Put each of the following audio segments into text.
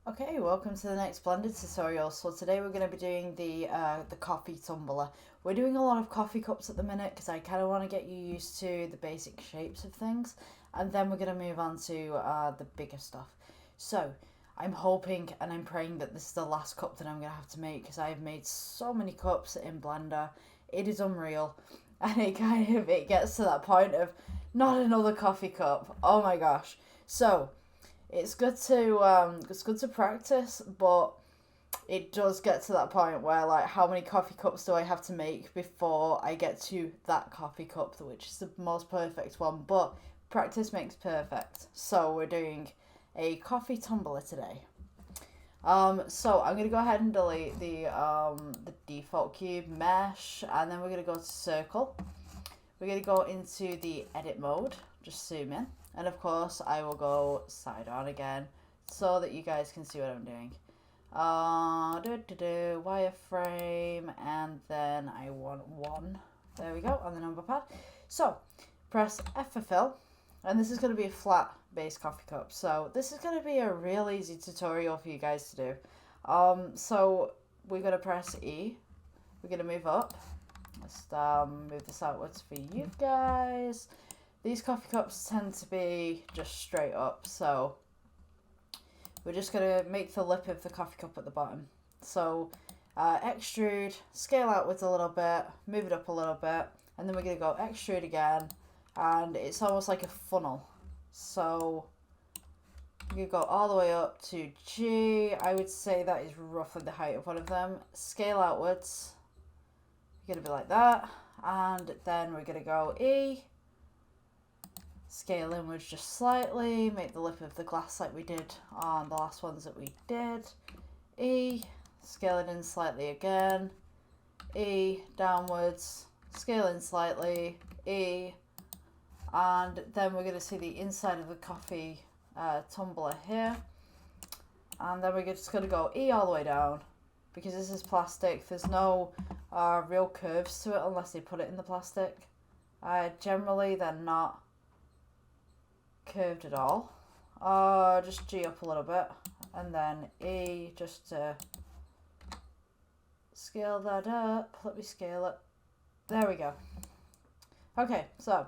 Okay, welcome to the next blended tutorial. So today we're going to be doing the coffee tumbler. We're doing a lot of coffee cups at the minute because I kind of want to get you used to the basic shapes of things, and then we're going to move on to the bigger stuff. So I'm hoping and I'm praying that this is the last cup that I'm going to have to make because I've made so many cups in Blender. It is unreal, and it gets to that point of not another coffee cup. Oh my gosh. So it's good to practice, but it does get to that point where like how many coffee cups do I have to make before I get to that coffee cup, which is the most perfect one. But practice makes perfect. So we're doing a coffee tumbler today. So I'm gonna go ahead and delete the default cube mesh, and then we're gonna go to circle. We're gonna go into the edit mode, just zoom in, and of course I will go side on again so that you guys can see what I'm doing. Wireframe, and then I want 1. There we go, on the number pad. So press F for fill, and this is going to be a flat base coffee cup. So this is going to be a real easy tutorial for you guys to do. So we're going to press E. We're going to move up. Let's move this outwards for you guys. These coffee cups tend to be just straight up, so we're just going to make the lip of the coffee cup at the bottom. So extrude, scale outwards a little bit, move it up a little bit, and then we're going to go extrude again, and it's almost like a funnel. So you go all the way up to G. I would say that is roughly the height of one of them. Scale outwards. You're going to be like that, and then we're going to go E. Scale inwards just slightly, make the lip of the glass like we did on the last ones that we did. E, scale it in slightly again. E, downwards, scale in slightly. E, and then we're going to see the inside of the coffee tumbler here. And then we're just going to go E all the way down. Because this is plastic, there's no real curves to it unless they put it in the plastic. Generally, they're not curved at all. Just G up a little bit, and then E just to scale that up. Let me scale it. There we go. Okay, so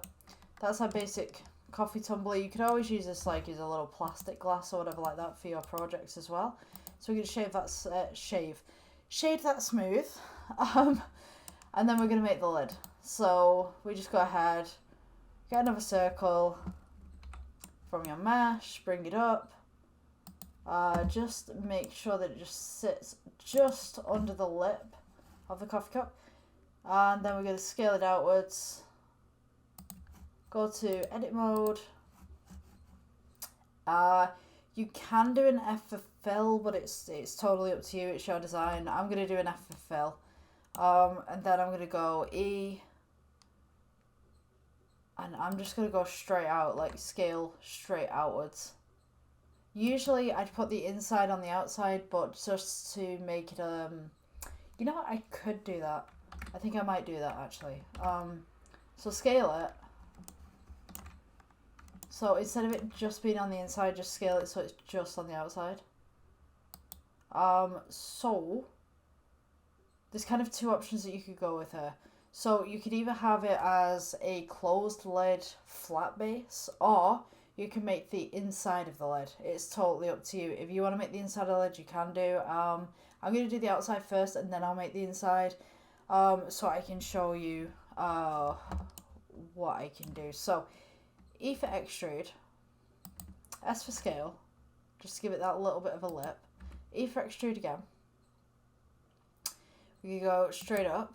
that's our basic coffee tumbler. You could always use this like as a little plastic glass or whatever like that for your projects as well. So we're gonna shade that smooth, and then we're gonna make the lid. So we just go ahead, get another circle from your mesh, bring it up, just make sure that it just sits just under the lip of the coffee cup, and then we're going to scale it outwards, go to edit mode. You can do an F for fill, but it's totally up to you, it's your design. I'm going to do an F for fill, and then I'm going to go E, and I'm just going to go straight out, like scale straight outwards. Usually I'd put the inside on the outside, but just to make it, you know what, I could do that. I think I might do that actually. So scale it. So instead of it just being on the inside, just scale it so it's just on the outside. So there's kind of 2 options that you could go with here. So you could either have it as a closed lid flat base, or you can make the inside of the lid. It's totally up to you. If you want to make the inside of the lid, you can do. I'm going to do the outside first, and then I'll make the inside, so I can show you what I can do. So E for extrude, S for scale, just to give it that little bit of a lip. E for extrude again. We go straight up.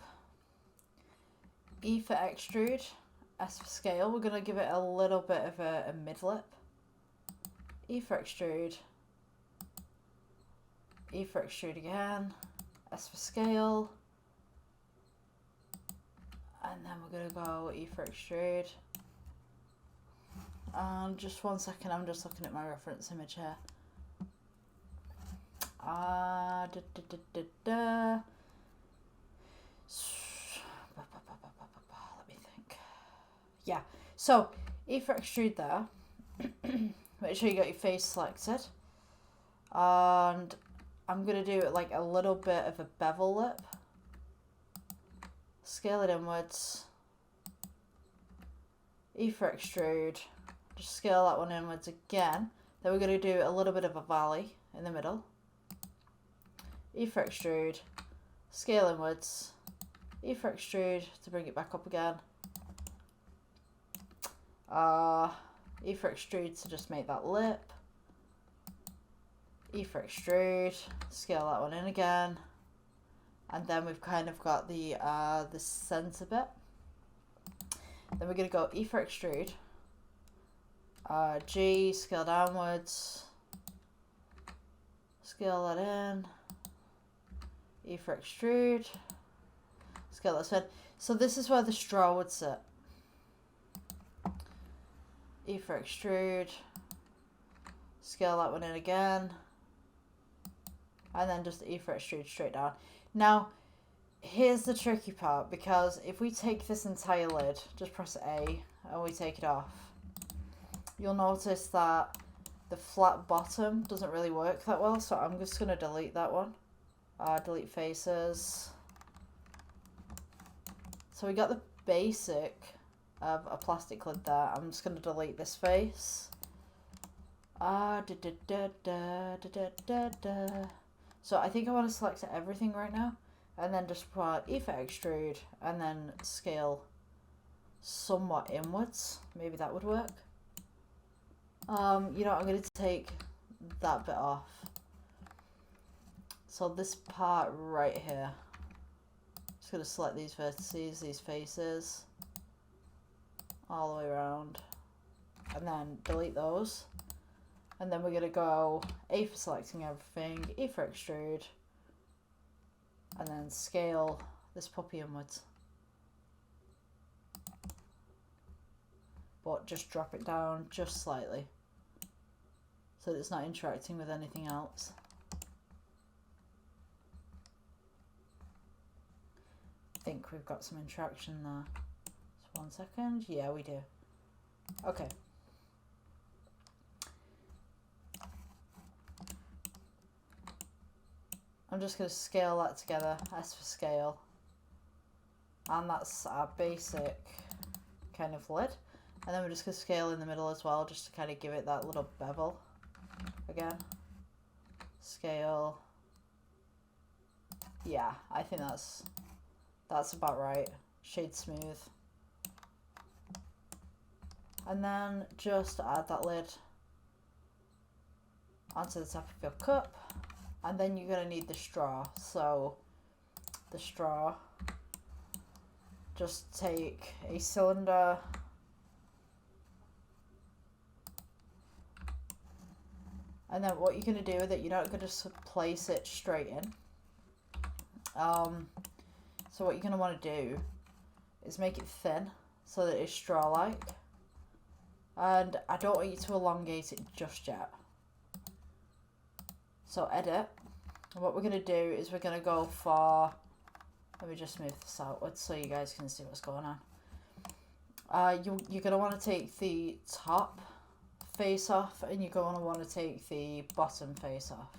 E for extrude, S for scale. We're going to give it a little bit of a mid lip. E for extrude. E for extrude again. S for scale. And then we're going to go E for extrude. And just 1 second, I'm just looking at my reference image here. Let me think. Yeah, so E for extrude there. Make sure you got your face selected. And I'm going to do like a little bit of a bevel lip. Scale it inwards. E for extrude. Just scale that one inwards again. Then we're going to do a little bit of a valley in the middle. E for extrude. Scale inwards. E for extrude to bring it back up again. E for extrude to just make that lip. E for extrude. Scale that one in again. And then we've kind of got the center bit. Then we're going to go E for extrude. G, scale downwards. Scale that in. E for extrude. Scale this in. So this is where the straw would sit. E for extrude. Scale that one in again. And then just E for extrude straight down. Now, here's the tricky part, because if we take this entire lid, just press A, and we take it off, you'll notice that the flat bottom doesn't really work that well, so I'm just going to delete that one. Delete faces. So we got the basic of a plastic lid there. I'm just going to delete this face. So I think I want to select everything right now, and then just put E for extrude, and then scale somewhat inwards. Maybe that would work. You know what, I'm going to take that bit off. So this part right here, just going to select these vertices, these faces, all the way around, and then delete those. And then we're going to go A for selecting everything, E for extrude, and then scale this puppy inwards. But just drop it down just slightly, so that it's not interacting with anything else. I think we've got some interaction there. Just 1 second. Yeah, we do. Okay. I'm just going to scale that together, S for scale, and that's our basic kind of lid. And then we're just going to scale in the middle as well, just to kind of give it that little bevel again. Scale. Yeah, I think that's about right. Shade smooth. And then just add that lid onto the top of your cup. And then you're going to need the straw. So the straw, just take a cylinder, and then what you're going to do with it, you're not going to just place it straight in. So what you're going to want to do is make it thin so that it's straw-like. And I don't want you to elongate it just yet. So edit, and what we're going to do is we're going to go for, let me just move this outwards so you guys can see what's going on. You're going to want to take the top face off, and you're going to want to take the bottom face off.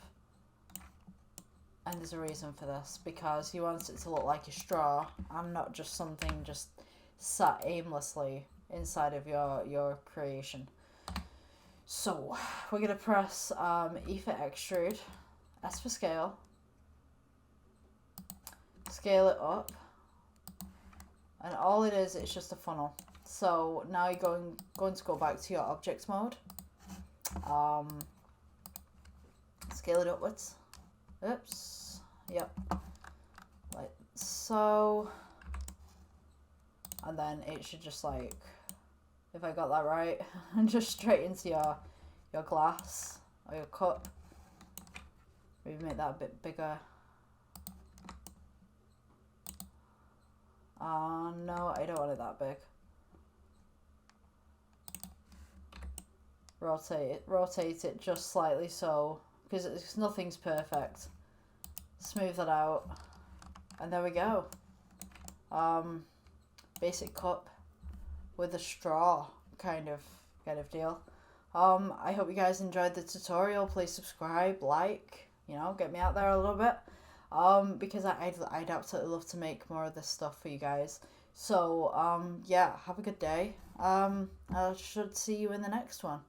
And there's a reason for this, because you want it to look like a straw and not just something just sat aimlessly inside of your creation. So we're going to press E for extrude, S for scale, scale it up, and all it is, it's just a funnel. So now you're going to go back to your object mode, scale it upwards, oops, yep, like so, and then it should just like, if I got that right, and just straight into your glass or your cup. Maybe make that a bit bigger. No, I don't want it that big. Rotate it just slightly, so, because nothing's perfect. Smooth that out, and there we go. Basic cup with a straw kind of deal. I hope you guys enjoyed the tutorial. Please subscribe, like, you know, get me out there a little bit. Because I'd absolutely love to make more of this stuff for you guys. So, yeah, have a good day. I should see you in the next one.